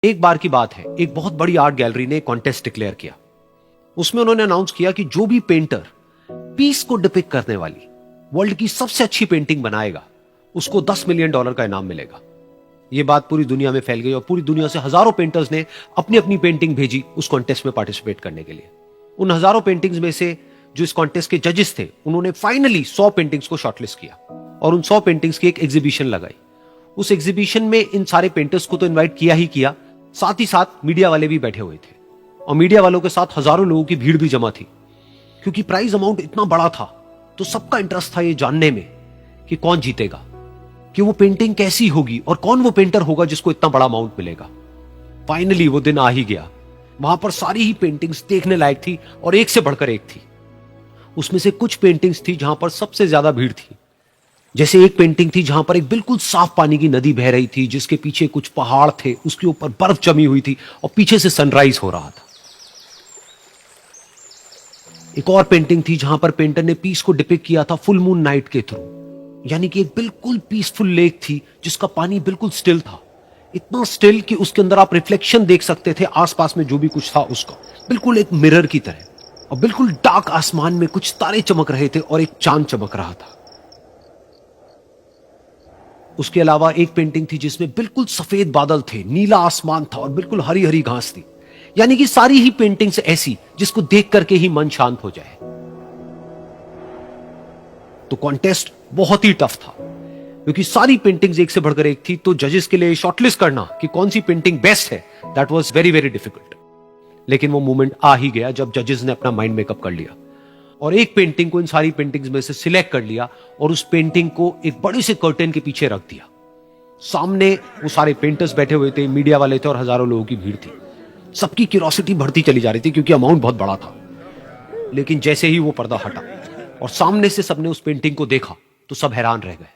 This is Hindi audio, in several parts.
एक बार की बात है, एक बहुत बड़ी आर्ट गैलरी ने कॉन्टेस्ट डिक्लेयर किया। उसमें उन्होंने अनाउंस किया कि जो भी पेंटर पीस को डिपिक्ट करने वाली वर्ल्ड की सबसे अच्छी पेंटिंग बनाएगा उसको $10 मिलियन का इनाम मिलेगा। यह बात पूरी दुनिया में फैल गई और पूरी दुनिया से हजारों पेंटर्स ने अपनी अपनी पेंटिंग भेजी उस कॉन्टेस्ट में पार्टिसिपेट करने के लिए। उन हजारों पेंटिंग्स में से जो इस कॉन्टेस्ट के जजेस थे उन्होंने फाइनली 100 पेंटिंग्स को शॉर्टलिस्ट किया और उन 100 पेंटिंग्स की एक एग्जीबिशन लगाई। उस एग्जीबिशन में इन सारे पेंटर्स को तो इनवाइट किया ही किया, साथ ही साथ मीडिया वाले भी बैठे हुए थे और मीडिया वालों के साथ हजारों लोगों की भीड़ भी जमा थी। क्योंकि प्राइज अमाउंट इतना बड़ा था तो सबका इंटरेस्ट था ये जानने में कि कौन जीतेगा, कि वो पेंटिंग कैसी होगी और कौन वो पेंटर होगा जिसको इतना बड़ा अमाउंट मिलेगा। फाइनली वो दिन आ ही गया। वहां पर सारी ही पेंटिंग्स देखने लायक थी और एक से बढ़कर एक थी। उसमें से कुछ पेंटिंग्स थी जहां पर सबसे ज्यादा भीड़ थी। जैसे एक पेंटिंग थी जहां पर एक बिल्कुल साफ पानी की नदी बह रही थी, जिसके पीछे कुछ पहाड़ थे, उसके ऊपर बर्फ जमी हुई थी और पीछे से सनराइज हो रहा था। एक और पेंटिंग थी जहां पर पेंटर ने पीस को डिपिक्ट किया था फुल मून नाइट के थ्रू, यानी कि एक बिल्कुल पीसफुल लेक थी जिसका पानी बिल्कुल स्टिल था, इतना स्टिल कि उसके अंदर आप रिफ्लेक्शन देख सकते थे आसपास में जो भी कुछ था उसका, बिल्कुल एक मिरर की तरह। और बिल्कुल डार्क आसमान में कुछ तारे चमक रहे थे और एक चांद चमक रहा था। उसके अलावा एक पेंटिंग थी जिसमें बिल्कुल सफेद बादल थे, नीला आसमान था और बिल्कुल हरी हरी घास थी। यानी कि सारी ही पेंटिंग्स ऐसी जिसको देख करके ही मन शांत हो जाए। तो कॉन्टेस्ट बहुत ही टफ था क्योंकि सारी पेंटिंग्स एक से बढ़कर एक थी। तो जजेस के लिए शॉर्टलिस्ट करना कि कौन सी पेंटिंग बेस्ट है, that was very very difficult. लेकिन वो मोमेंट आ ही गया जब जजेस ने अपना माइंड मेकअप कर लिया और एक पेंटिंग को इन सारी पेंटिंग्स में से सिलेक्ट कर लिया और उस पेंटिंग को एक बड़े से कर्टेन के पीछे रख दिया। सामने वो सारे पेंटर्स बैठे हुए थे, मीडिया वाले थे और हजारों लोगों की भीड़ थी। सबकी क्यूरियोसिटी बढ़ती चली जा रही थी क्योंकि अमाउंट बहुत बड़ा था। लेकिन जैसे ही वो पर्दा हटा और सामने से सबने उस पेंटिंग को देखा तो सब हैरान रह गए।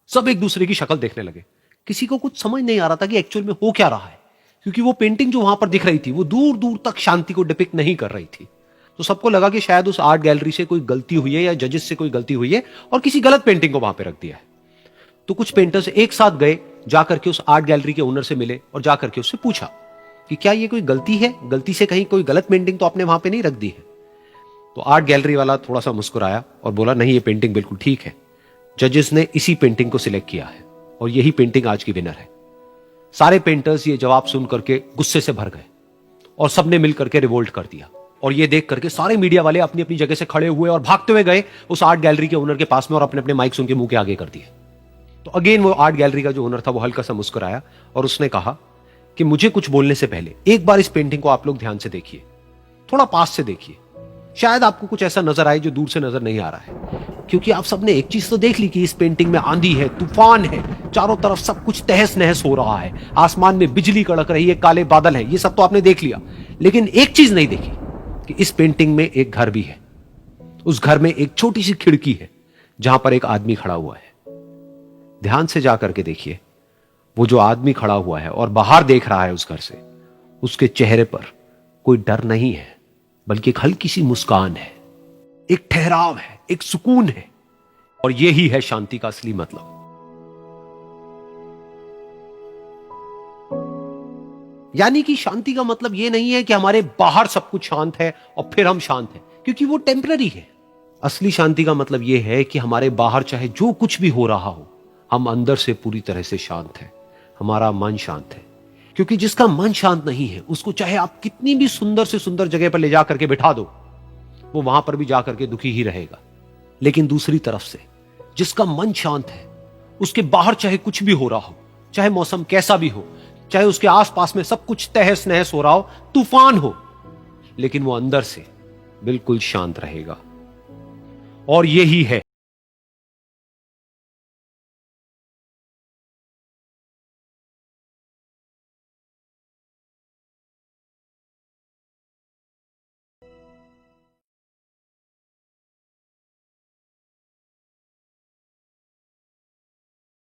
सब एक दूसरे की शक्ल देखने लगे। किसी को कुछ समझ नहीं आ रहा था कि एक्चुअल में हो क्या रहा है, क्योंकि वो पेंटिंग जो वहां पर दिख रही थी वो दूर दूर तक शांति को डिपिक्ट नहीं कर रही थी। तो सबको लगा कि शायद उस आर्ट गैलरी से कोई गलती हुई है या जजेस से कोई गलती हुई है और किसी गलत पेंटिंग को वहां पे रख दिया है। तो कुछ पेंटर्स एक साथ गए, जाकर के उस आर्ट गैलरी के ओनर से मिले और जाकर के उससे पूछा कि क्या ये कोई गलती है, गलती से कहीं कोई गलत पेंटिंग तो आपने वहां पे नहीं रख दी है। तो आर्ट गैलरी वाला थोड़ा सा मुस्कुराया और बोला, नहीं, ये पेंटिंग बिल्कुल ठीक है। जजेस ने इसी पेंटिंग को सिलेक्ट किया है और यही पेंटिंग आज की विनर है। सारे पेंटर्स ये जवाब सुन करके गुस्से से भर गए और सबने मिल करके रिवोल्ट कर दिया। और ये देख करके सारे मीडिया वाले अपनी अपनी जगह से खड़े हुए और भागते हुए गए उस आर्ट गैलरी के ओनर के पास में और अपने अपने माइक्स उनके मुंह के आगे कर दिए। तो अगेन वो आर्ट गैलरी का जो ओनर था वो हल्का सा मुस्कुराया और उसने कहा कि मुझे कुछ बोलने से पहले एक बार इस पेंटिंग को आप लोग ध्यान से देखिए, थोड़ा पास से देखिए, शायद आपको कुछ ऐसा नजर आए जो दूर से नजर नहीं आ रहा है। क्योंकि आप सबने एक चीज तो देख ली कि इस पेंटिंग में आंधी है, तूफान है, चारों तरफ सब कुछ तहस नहस हो रहा है, आसमान में बिजली कड़क रही है, काले बादल है, ये सब तो आपने देख लिया। लेकिन एक चीज नहीं देखी कि इस पेंटिंग में एक घर भी है। उस घर में एक छोटी सी खिड़की है जहां पर एक आदमी खड़ा हुआ है। ध्यान से जाकर के देखिए, वो जो आदमी खड़ा हुआ है और बाहर देख रहा है उस घर से, उसके चेहरे पर कोई डर नहीं है बल्कि एक हल्की सी मुस्कान है, एक ठहराव है, एक सुकून है। और यही है शांति का असली मतलब। यानी कि शांति का मतलब यह नहीं है कि हमारे बाहर सब कुछ शांत है और फिर हम शांत हैं, क्योंकि वो टेम्पररी है। असली शांति का मतलब यह है कि हमारे बाहर चाहे जो कुछ भी हो रहा हो, हम अंदर से पूरी तरह से शांत हैं, हमारा मन शांत है। क्योंकि जिसका मन शांत नहीं है उसको चाहे आप कितनी भी सुंदर से सुंदर जगह पर ले जाकर के बिठा दो, वो वहां पर भी जाकर के दुखी ही रहेगा। लेकिन दूसरी तरफ से जिसका मन शांत है, उसके बाहर चाहे कुछ भी हो रहा हो, चाहे मौसम कैसा भी हो, चाहे उसके आसपास में सब कुछ तहस नहस हो रहा हो, तूफान हो, लेकिन वो अंदर से बिल्कुल शांत रहेगा। और यही है